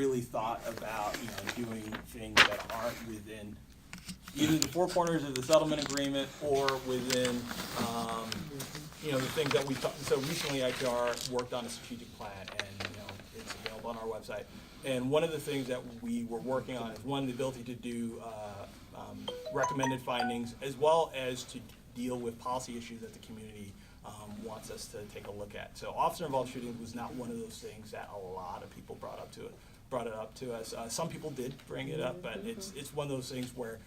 really thought about, doing things that aren't within either the four corners of the settlement agreement or within, the things that we talked. So recently, IPR worked on a strategic plan, and it's available on our website. And one of the things that we were working on is one, the ability to do recommended findings, as well as to deal with policy issues that the community wants us to take a look at. So officer-involved shooting was not one of those things that a lot of people brought it up to us. Some people did bring it up, but it's one of those things where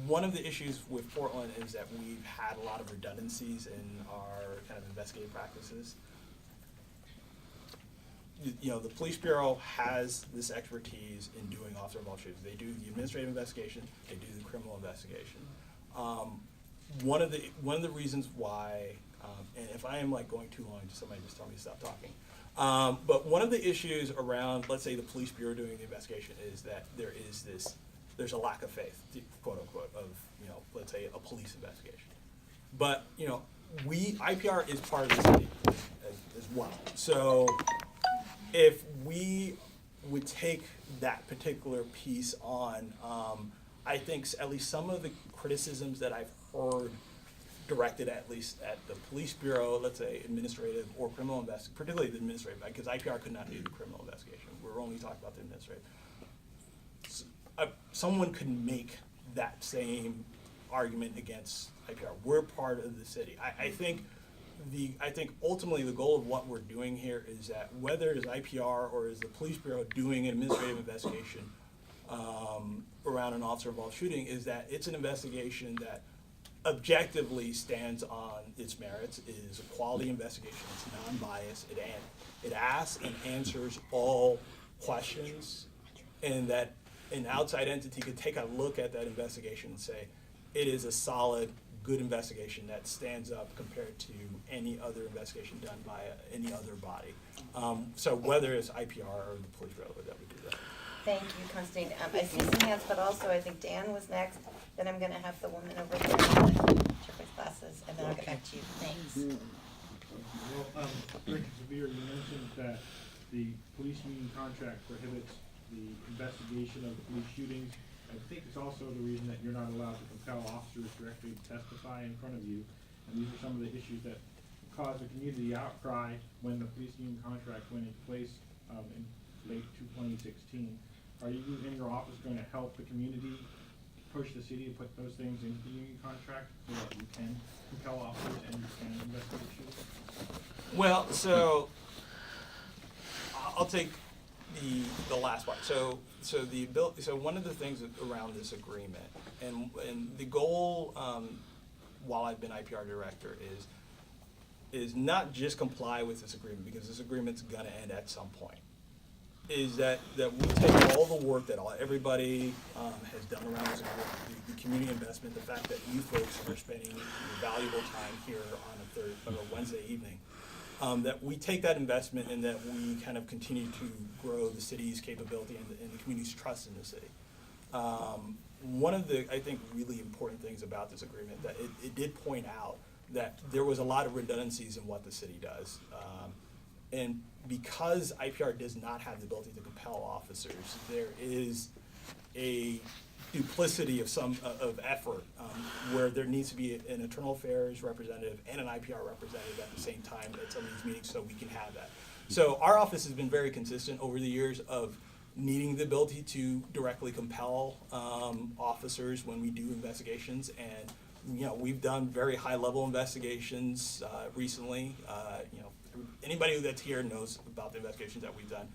one of the issues with Portland is that we've had a lot of redundancies in our kind of investigative practices. The police bureau has this expertise in doing officer-involved shootings. They do the administrative investigation, they do the criminal investigation. One of the reasons why, and if I am going too long, somebody just tell me to stop talking. But one of the issues around, let's say, the police bureau doing the investigation is that there's a lack of faith, quote unquote, of let's say a police investigation. But IPR is part of the city as well. So if we would take that particular piece on, I think at least some of the criticisms that I've heard directed at least at the police bureau, let's say administrative or criminal investigation, particularly the administrative, because IPR could not do the criminal investigation. We're only talking about the administrative. Someone could make that same argument against IPR. We're part of the city. I think ultimately the goal of what we're doing here is that whether it is IPR or is the police bureau doing an administrative investigation around an officer-involved shooting, is that it's an investigation that objectively stands on its merits. It is a quality investigation. It's non-biased. It asks and answers all questions, and that an outside entity could take a look at that investigation and say, it is a solid, good investigation that stands up compared to any other investigation done by any other body. So whether it's IPR or the police bureau that would do that. Thank you, Constantine. I see some hands, but also I think Dan was next. Then I'm going to have the woman over there with Jeffrey's glasses, and then I'll get back to you. Thanks. Well, Director Severe, you mentioned that the police union contract prohibits the investigation of the police shootings. I think it's also the reason that you're not allowed to compel officers directly to testify in front of you. And these are some of the issues that caused a community outcry when the police union contract went into place in late 2016. Are you in your office going to help the community push the city to put those things into the union contract so that you can compel officers and you can investigate shootings? Well, so I'll take the last part. So one of the things around this agreement, and the goal, while I've been IPR director, is not just comply with this agreement, because this agreement's going to end at some point. Is that we take all the work that everybody has done around this agreement, the community investment, the fact that you folks are spending valuable time here on a Wednesday evening. That we take that investment and that we kind of continue to grow the city's capability and the community's trust in the city. One of the, I think, really important things about this agreement, that it did point out that there was a lot of redundancies in what the city does. And because IPR does not have the ability to compel officers, there is a duplicity of effort where there needs to be an internal affairs representative and an IPR representative at the same time at some of these meetings so we can have that. So our office has been very consistent over the years of needing the ability to directly compel officers when we do investigations, and we've done very high level investigations recently. Anybody that's here knows about the investigations that we've done.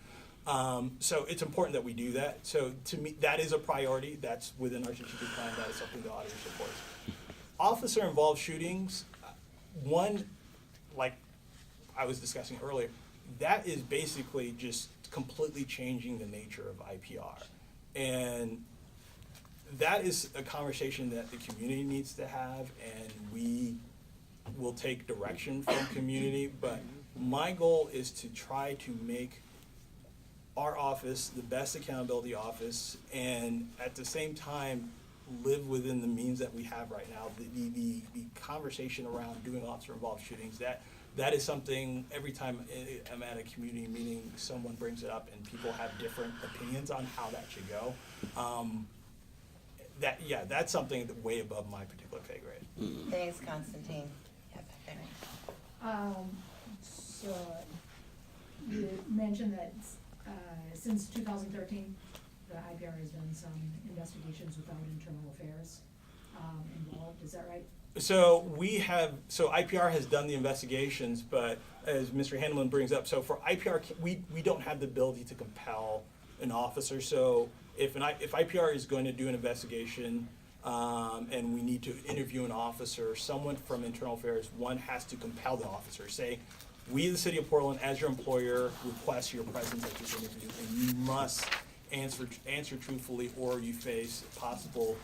So it's important that we do that. So to me, that is a priority. That's within our strategic plan. That is something the auditor supports. Officer-involved shootings, one, like I was discussing earlier, that is basically just completely changing the nature of IPR. And that is a conversation that the community needs to have, and we will take direction from community. But my goal is to try to make our office the best accountability office, and at the same time live within the means that we have right now. The conversation around doing officer-involved shootings, that is something, every time I'm at a community meeting, someone brings it up and people have different opinions on how that should go. That's something that way above my particular pay grade. Thanks, Constantine. Yeah, Henry. So you mentioned that since 2013, the IPR has done some investigations without internal affairs involved. Is that right? So IPR has done the investigations, but as Mr. Handelman brings up, so for IPR, we don't have the ability to compel an officer. So if IPR is going to do an investigation and we need to interview an officer, someone from internal affairs, one has to compel the officer. Say, we, the city of Portland, as your employer, request your presence at this interview, and you must answer truthfully, or you face possible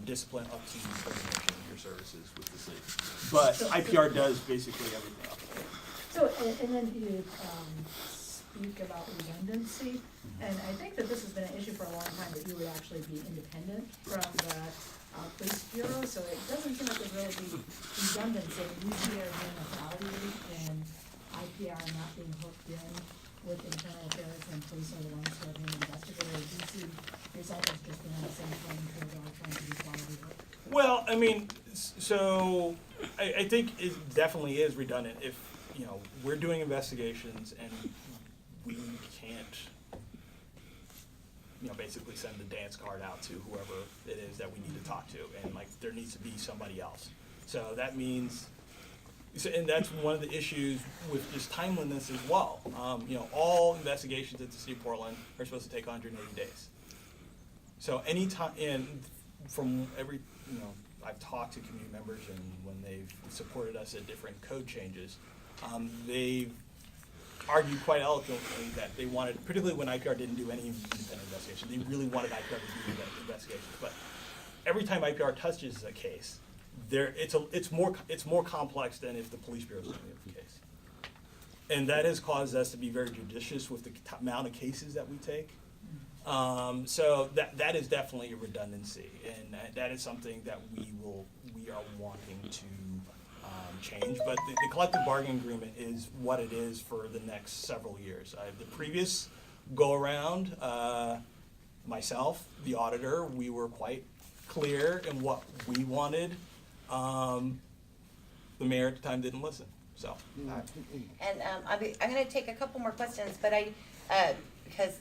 discipline up to termination of your services with the city. But IPR does basically everything else. So, and then you speak about redundancy, and I think that this has been an issue for a long time, that you would actually be independent from the police bureau, so it doesn't seem like there's really be redundancy. Usually there being authority and IPR not being hooked in with internal affairs, and police are the ones who are being investigated. Do you see yourself as just being on the same playing field, all trying to do quality work? Well, I mean, so I think it definitely is redundant if, we're doing investigations and we can't, basically send the dance card out to whoever it is that we need to talk to, and there needs to be somebody else. So that means, and that's one of the issues with just timeliness as well. All investigations at the city of Portland are supposed to take 180 days. So anytime, and from every, I've talked to community members, and when they've supported us at different code changes, they've argued quite eloquently that they wanted, particularly when IPR didn't do any independent investigation, they really wanted IPR to do that investigations. But every time IPR touches a case, it's more complex than if the police bureau is looking at the case, and that has caused us to be very judicious with the amount of cases that we take. So that is definitely a redundancy, and that is something that we are wanting to change. But the collective bargaining agreement is what it is for the next several years. The previous go around, myself, the auditor, we were quite clear in what we wanted. The mayor at the time didn't listen, so. And I'm going to take a couple more questions, but because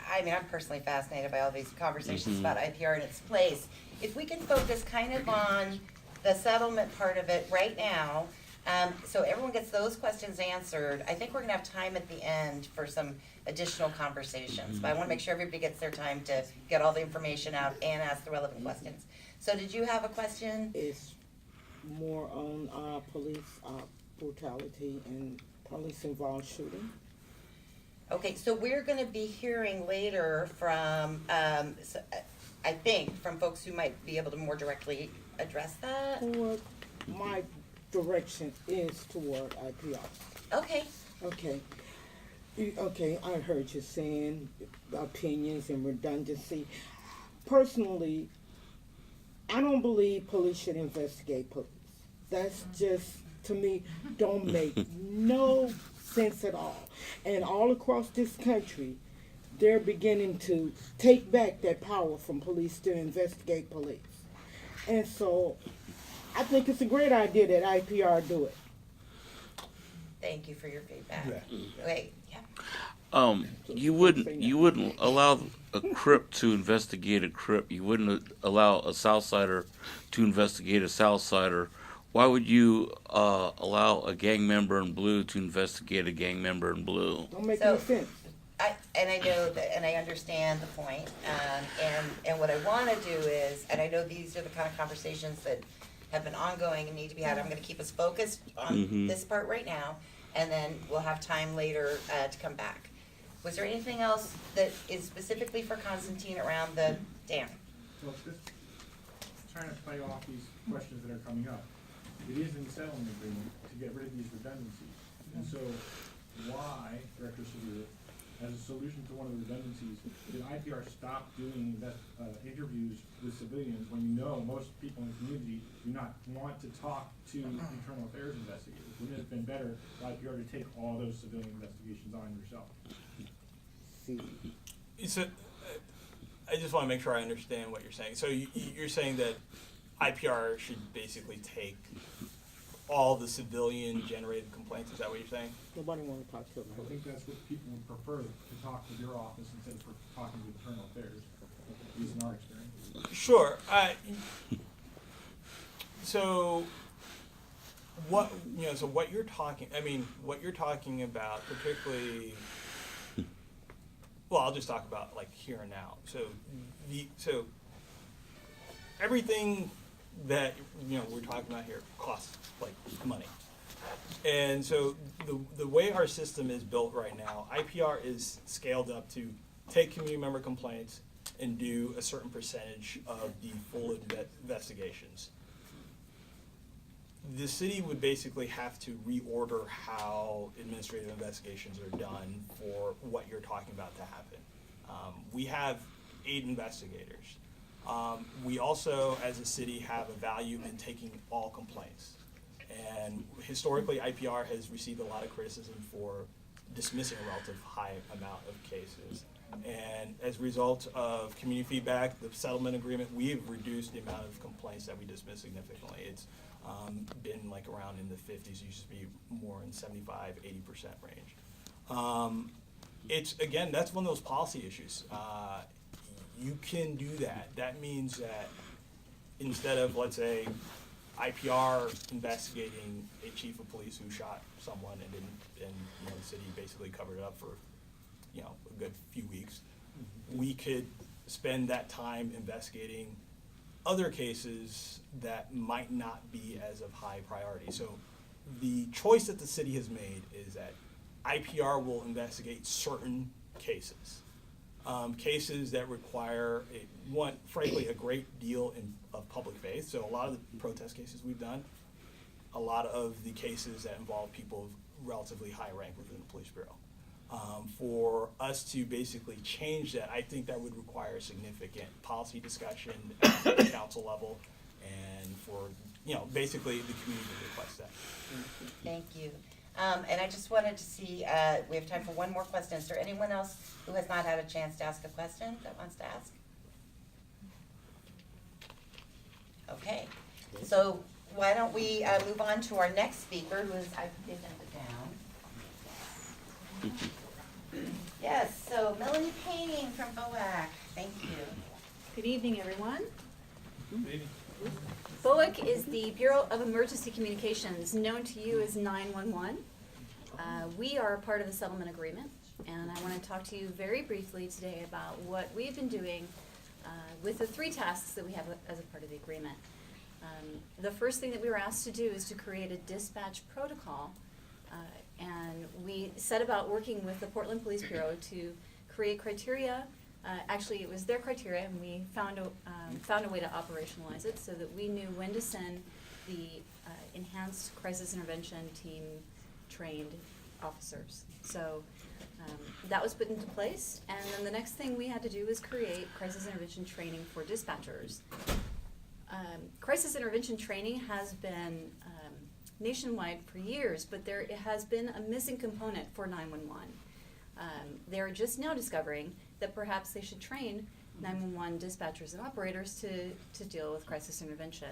I'm personally fascinated by all these conversations about IPR and its place. If we can focus kind of on the settlement part of it right now, so everyone gets those questions answered, I think we're going to have time at the end for some additional conversations. But I want to make sure everybody gets their time to get all the information out and ask the relevant questions. So did you have a question? It's more on police brutality and police-involved shooting. Okay, so we're going to be hearing later from, I think, from folks who might be able to more directly address that. Toward my direction is toward IPR. Okay. Okay, I heard you saying opinions and redundancy. Personally, I don't believe police should investigate police. That's just, to me, don't make no sense at all. And all across this country, they're beginning to take back that power from police to investigate police. And so I think it's a great idea that IPR do it. Thank you for your feedback. Yeah. Wait, yeah. You wouldn't allow a Crip to investigate a Crip. You wouldn't allow a Southsider to investigate a Southsider. Why would you allow a gang member in blue to investigate a gang member in blue? Don't make So- any sense. And I know that, and I understand the point, and what I want to do is, and I know these are the kind of conversations that have been ongoing and need to be had. I'm going to keep us focused on this part right now, and then we'll have time later to come back. Was there anything else that is specifically for Constantine around the dam? Well, just trying to play off these questions that are coming up. It is in the settlement agreement to get rid of these redundancies. And so why, Director Severe, as a solution to one of the redundancies, did IPR stop doing interviews with civilians when you know most people in the community do not want to talk to internal affairs investigators? Wouldn't it have been better for IPR to take all those civilian investigations on yourself? See, So, I just want to make sure I understand what you're saying. So you're saying that IPR should basically take all the civilian-generated complaints. Is that what you're saying? nobody want to talk to I them. think that's what people would prefer, to talk to your office instead of talking to internal affairs, at least in our experience. Sure. So what you're talking about, particularly. Well, I'll just talk about like here and now. So everything that we're talking about here costs like money, and so the way our system is built right now, IPR is scaled up to take community member complaints and do a certain percentage of the full investigations. The city would basically have to reorder how administrative investigations are done for what you're talking about to happen. We have 8 investigators. We also, as a city, have a value in taking all complaints. And historically, IPR has received a lot of criticism for dismissing a relative high amount of cases. And as a result of community feedback, the settlement agreement, we've reduced the amount of complaints that we dismiss significantly. It's been like around in the 50s, used to be more in 75, 80% range. It's, again, that's one of those policy issues. You can do that. That means that instead of, let's say, IPR investigating a chief of police who shot someone and the city basically covered it up for a good few weeks, we could spend that time investigating other cases that might not be as of high priority. So the choice that the city has made is that IPR will investigate certain cases. Cases that require, frankly, a great deal of public faith. So a lot of the protest cases we've done, a lot of the cases that involve people of relatively high rank within the police bureau. For us to basically change that, I think that would require significant policy discussion at the council level, and for basically the community to request that. Thank you. And I just wanted to see, we have time for one more question. Is there anyone else who has not had a chance to ask a question that wants to ask? Okay, so why don't we move on to our next speaker, who is, I've written it down. Yes, so Melanie Payne from BOAC, thank you. Good evening, everyone. Maybe. BOAC is the Bureau of Emergency Communications, known to you as 911. We are a part of the settlement agreement, and I want to talk to you very briefly today about what we've been doing with the 3 tasks that we have as a part of the agreement. The first thing that we were asked to do is to create a dispatch protocol, and we set about working with the Portland Police Bureau to create criteria. Actually, it was their criteria, and we found a way to operationalize it so that we knew when to send the enhanced crisis intervention team trained officers. So that was put into place, and then the next thing we had to do was create crisis intervention training for dispatchers. Crisis intervention training has been nationwide for years, but there has been a missing component for 911. They're just now discovering that perhaps they should train 911 dispatchers and operators to deal with crisis intervention.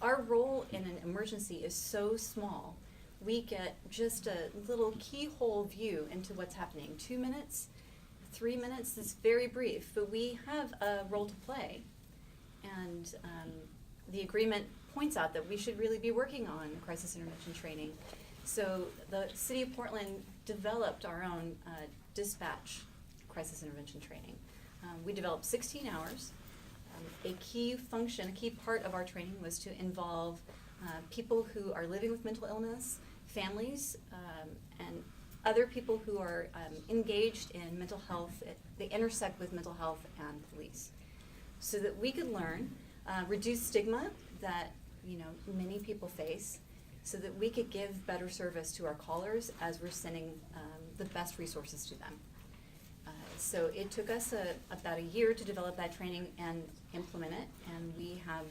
Our role in an emergency is so small. We get just a little keyhole view into what's happening. 2 minutes, 3 minutes is very brief, but we have a role to play. And the agreement points out that we should really be working on crisis intervention training. So the City of Portland developed our own dispatch crisis intervention training. We developed 16 hours. A key function, a key part of our training was to involve people who are living with mental illness, families, and other people who are engaged in mental health. They intersect with mental health and police, so that we could learn, reduce stigma that many people face, so that we could give better service to our callers as we're sending the best resources to them. So it took us about a year to develop that training and implement it, and we have,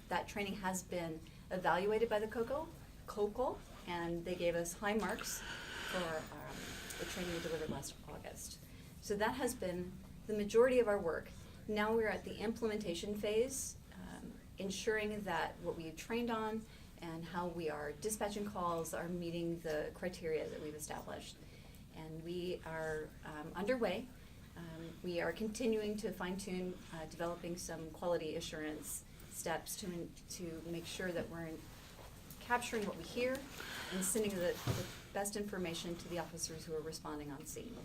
that training has been evaluated by the COAB, and they gave us high marks for the training we delivered last August. So that has been the majority of our work. Now we're at the implementation phase, ensuring that what we've trained on and how we are dispatching calls are meeting the criteria that we've established. And we are underway. We are continuing to fine-tune, developing some quality assurance steps to make sure that we're capturing what we hear and sending the best information to the officers who are responding on scene.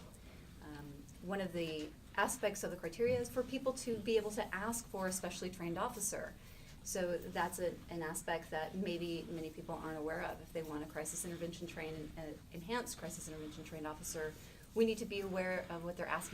One of the aspects of the criteria is for people to be able to ask for a specially trained officer. So that's an aspect that maybe many people aren't aware of. If they want a crisis intervention trained, enhanced crisis intervention trained officer, we need to be aware of what they're asking